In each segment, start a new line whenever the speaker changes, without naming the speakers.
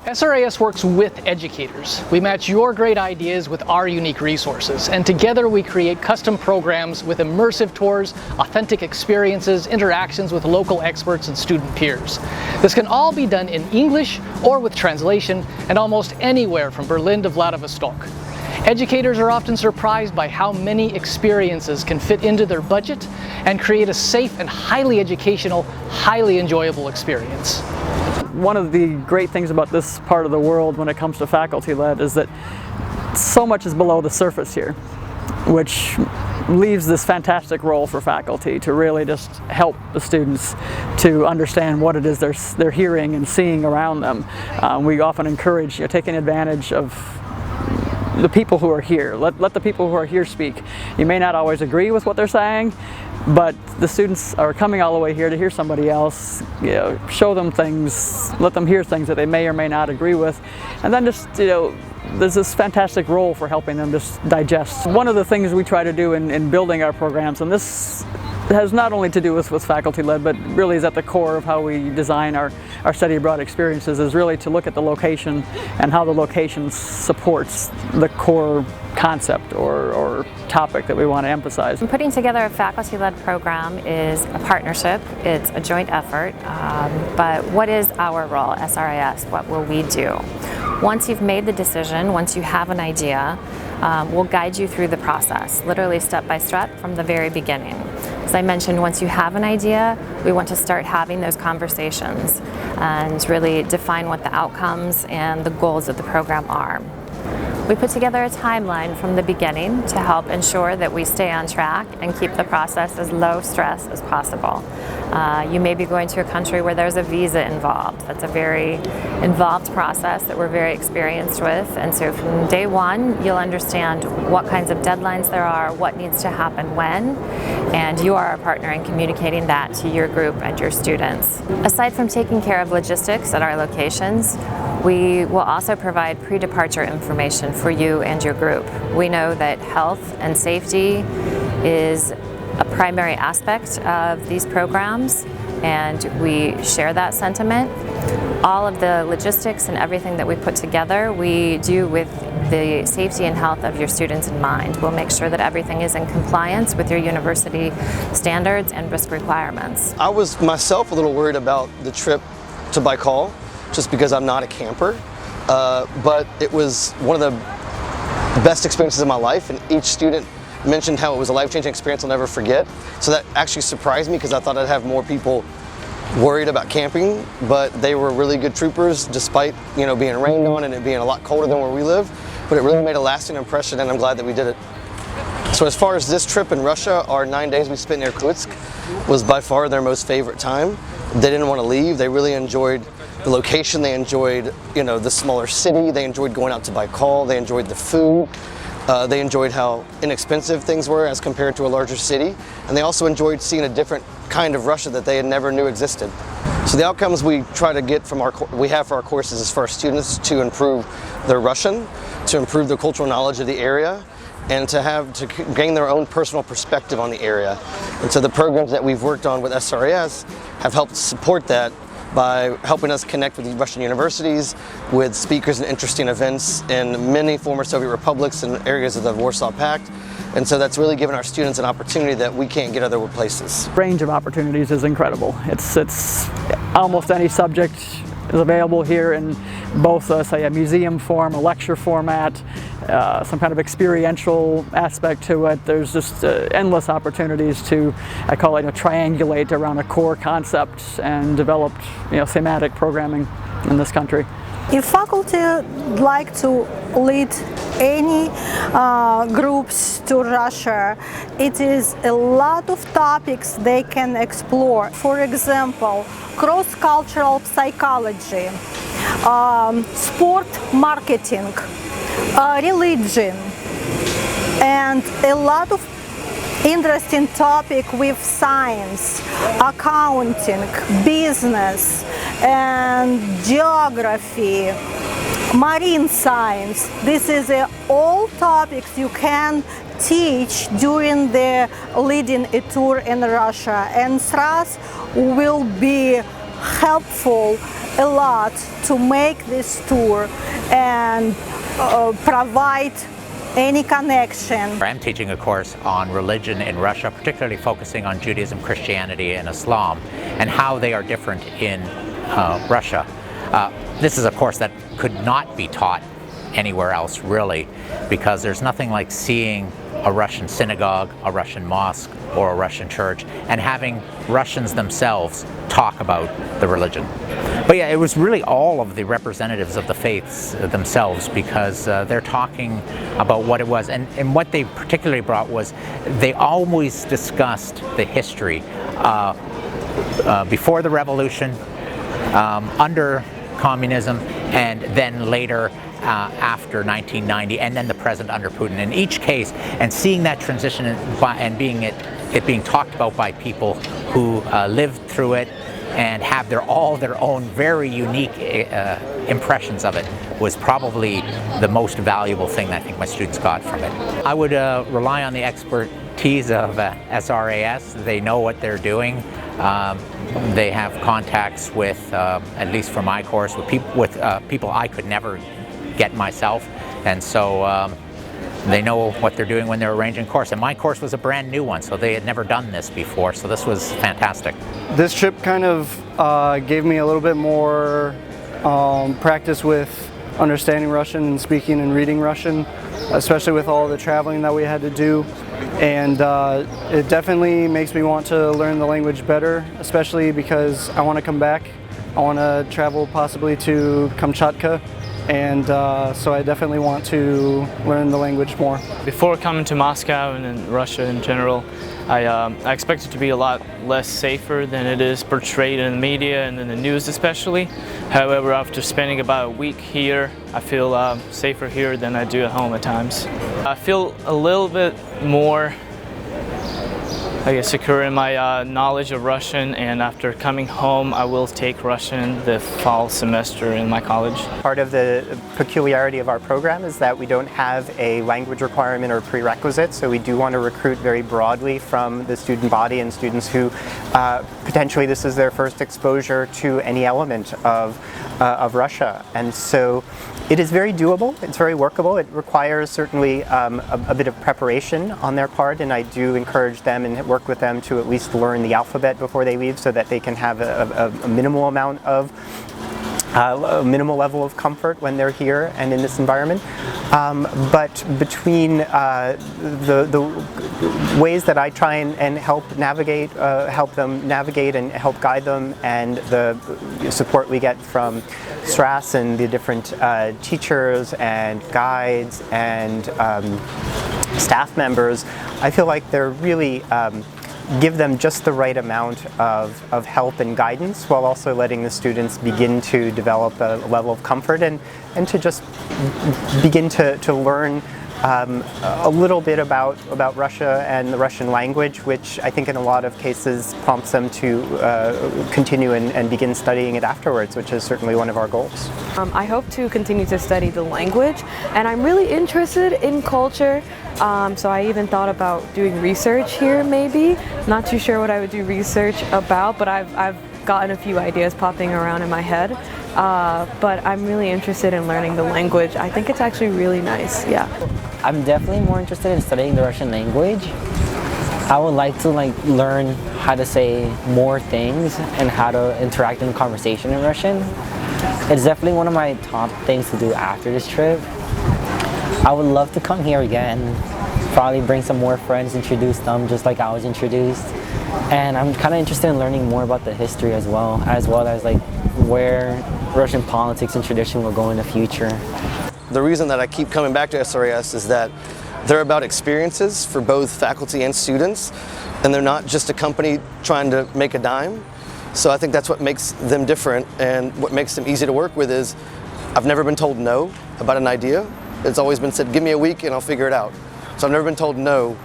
SRAS works with educators. We match your great ideas with our unique resources, and together we create custom programs with immersive tours, authentic experiences, interactions with local experts and student peers. This can all be done in English or with translation, and almost anywhere from Berlin to Vladivostok. Educators are often surprised by how many experiences can fit into their budget and create a safe and highly educational, highly enjoyable experience.
One of the great things about this part of the world when it comes to faculty-led is that so much is below the surface here, which leaves this fantastic role for faculty to really just help the students to understand what it is they're hearing and seeing around them. We often encourage taking advantage of the people who are here. Let the people who are here speak. You may not always agree with what they're saying, but the students are coming all the way here to hear somebody else, show them things, let them hear things that they may or may not agree with, and then just, there's this fantastic role for helping them just digest. One of the things we try to do in building our programs, and this has not only to do with faculty-led, but really is at the core of how we design our study abroad experiences, is really to look at the location and how the location supports the core concept or topic that we want to emphasize.
Putting together a faculty-led program is a partnership, it's a joint effort, but what is our role, SRAS? What will we do? Once you've made the decision, once you have an idea, we'll guide you through the process, literally step by step from the very beginning. As I mentioned, once you have an idea, we want to start having those conversations and really define what the outcomes and the goals of the program are. We put together a timeline from the beginning to help ensure that we stay on track and keep the process as low stress as possible. You may be going to a country where there's a visa involved. That's a very involved process that we're very experienced with, and so from day one you'll understand what kinds of deadlines there are, what needs to happen when, and you are our partner in communicating that to your group and your students. Aside from taking care of logistics at our locations, we will also provide pre-departure information for you and your group. We know that health and safety is a primary aspect of these programs, and we share that sentiment. All of the logistics and everything that we put together, we do with the safety and health of your students in mind. We'll make sure that everything is in compliance with your university standards and risk requirements.
I was myself a little worried about the trip to Baikal, just because I'm not a camper, but it was one of the best experiences of my life, and each student mentioned how it was a life-changing experience I'll never forget. So that actually surprised me, because I thought I'd have more people worried about camping, but they were really good troopers despite being rained on and it being a lot colder than where we live. But it really made a lasting impression, and I'm glad that we did it. So as far as this trip in Russia, our 9 days we spent in Irkutsk was by far their most favorite time. They didn't want to leave. They really enjoyed the location. They enjoyed the smaller city. They enjoyed going out to Baikal. They enjoyed the food. They enjoyed how inexpensive things were as compared to a larger city, and they also enjoyed seeing a different kind of Russia that they had never knew existed. So the outcomes we try to get from we have for our courses is for our students to improve their Russian, to improve their cultural knowledge of the area, and to gain their own personal perspective on the area. And so the programs that we've worked on with SRAS have helped support that by helping us connect with the Russian universities, with speakers and interesting events in many former Soviet republics and areas of the Warsaw Pact. And so that's really given our students an opportunity that we can't get other places.
The range of opportunities is incredible. It's almost any subject is available here in both, say, a museum form, a lecture format, some kind of experiential aspect to it. There's just endless opportunities to, I call it, triangulate around a core concept and develop, thematic programming in this country.
If faculty like to lead any groups to Russia, it is a lot of topics they can explore. For example, cross-cultural psychology, sport marketing, religion, and a lot of interesting topic with science, accounting, business, and geography, marine science. This is all topics you can teach during the leading a tour in Russia, and SRAS will be helpful a lot to make this tour and provide any connection.
I'm teaching a course on religion in Russia, particularly focusing on Judaism, Christianity, and Islam, and how they are different in Russia. This is a course that could not be taught anywhere else, really, because there's nothing like seeing a Russian synagogue, a Russian mosque, or a Russian church, and having Russians themselves talk about the religion. But yeah, it was really all of the representatives of the faiths themselves, because they're talking about what it was. And what they particularly brought was they always discussed the history before the revolution, under communism, and then later after 1990, and then the present under Putin. In each case, and seeing that transition and being it being talked about by people who lived through it and have all their own very unique impressions of it was probably the most valuable thing I think my students got from it. I would rely on the expertise of SRAS. They know what they're doing. They have contacts with, at least for my course, with people I could never get myself, and so they know what they're doing when they're arranging course. And my course was a brand new one, so they had never done this before, so this was fantastic.
This trip kind of gave me a little bit more practice with understanding Russian and speaking and reading Russian, especially with all the traveling that we had to do. And it definitely makes me want to learn the language better, especially because I want to come back. I want to travel possibly to Kamchatka, and so I definitely want to learn the language more.
Before coming to Moscow and in Russia in general, I expect it to be a lot less safer than it is portrayed in the media and in the news especially. However, after spending about a week here, I feel safer here than I do at home at times. I feel a little bit more, I guess, secure in my knowledge of Russian, and after coming home I will take Russian the fall semester in my college.
Part of the peculiarity of our program is that we don't have a language requirement or prerequisite, so we do want to recruit very broadly from the student body and students who potentially this is their first exposure to any element of Russia. And so it is very doable, it's very workable. It requires certainly a bit of preparation on their part, and I do encourage them and work with them to at least learn the alphabet before they leave so that they can have a minimal amount of a minimal level of comfort when they're here and in this environment. But between the ways that I try and help them navigate and help guide them, and the support we get from SRAS and the different teachers and guides and staff members, I feel like they're really give them just the right amount of help and guidance, while also letting the students begin to develop a level of comfort and to just begin to learn a little bit about Russia and the Russian language, which I think in a lot of cases prompts them to continue and begin studying it afterwards, which is certainly one of our goals.
I hope to continue to study the language, and I'm really interested in culture. So I even thought about doing research here, maybe. Not too sure what I would do research about, but I've gotten a few ideas popping around in my head. But I'm really interested in learning the language. I think it's actually really nice, yeah.
I'm definitely more interested in studying the Russian language. I would like to learn how to say more things and how to interact in conversation in Russian. It's definitely one of my top things to do after this trip. I would love to come here again, probably bring some more friends, introduce them just like I was introduced. And I'm kind of interested in learning more about the history as well as where Russian politics and tradition will go in the future.
The reason that I keep coming back to SRAS is that they're about experiences for both faculty and students, and they're not just a company trying to make a dime. So I think that's what makes them different, and what makes them easy to work with is I've never been told no about an idea. It's always been said, give me a week and I'll figure it out. So I've never been told no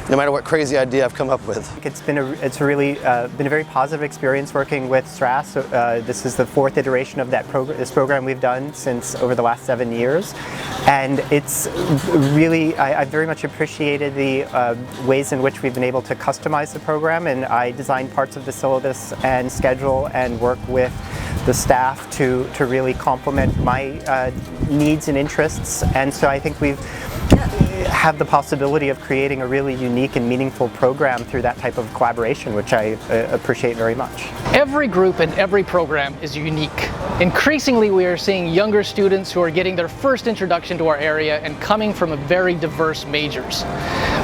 no matter what crazy idea I've come up with.
It's really been a very positive experience working with SRAS. This is the 4th iteration of this program we've done since over the last 7 years, and it's really I very much appreciated the ways in which we've been able to customize the program, and I designed parts of the syllabus and schedule and work with the staff to really complement my needs and interests, and so I think we've have the possibility of creating a really unique and meaningful program through that type of collaboration, which I appreciate very much.
Every group and every program is unique. Increasingly, we are seeing younger students who are getting their first introduction to our area and coming from very diverse majors.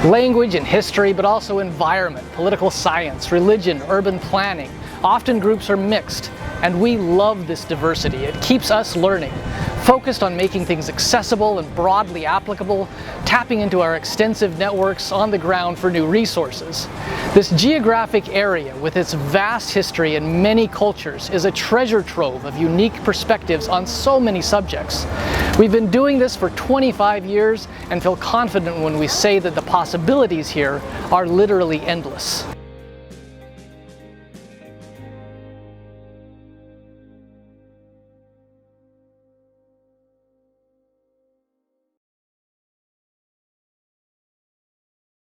Language and history, but also environment, political science, religion, urban planning. Often groups are mixed, and we love this diversity. It keeps us learning, focused on making things accessible and broadly applicable, tapping into our extensive networks on the ground for new resources. This geographic area, with its vast history and many cultures, is a treasure trove of unique perspectives on so many subjects. We've been doing this for 25 years and feel confident when we say that the possibilities here are literally endless.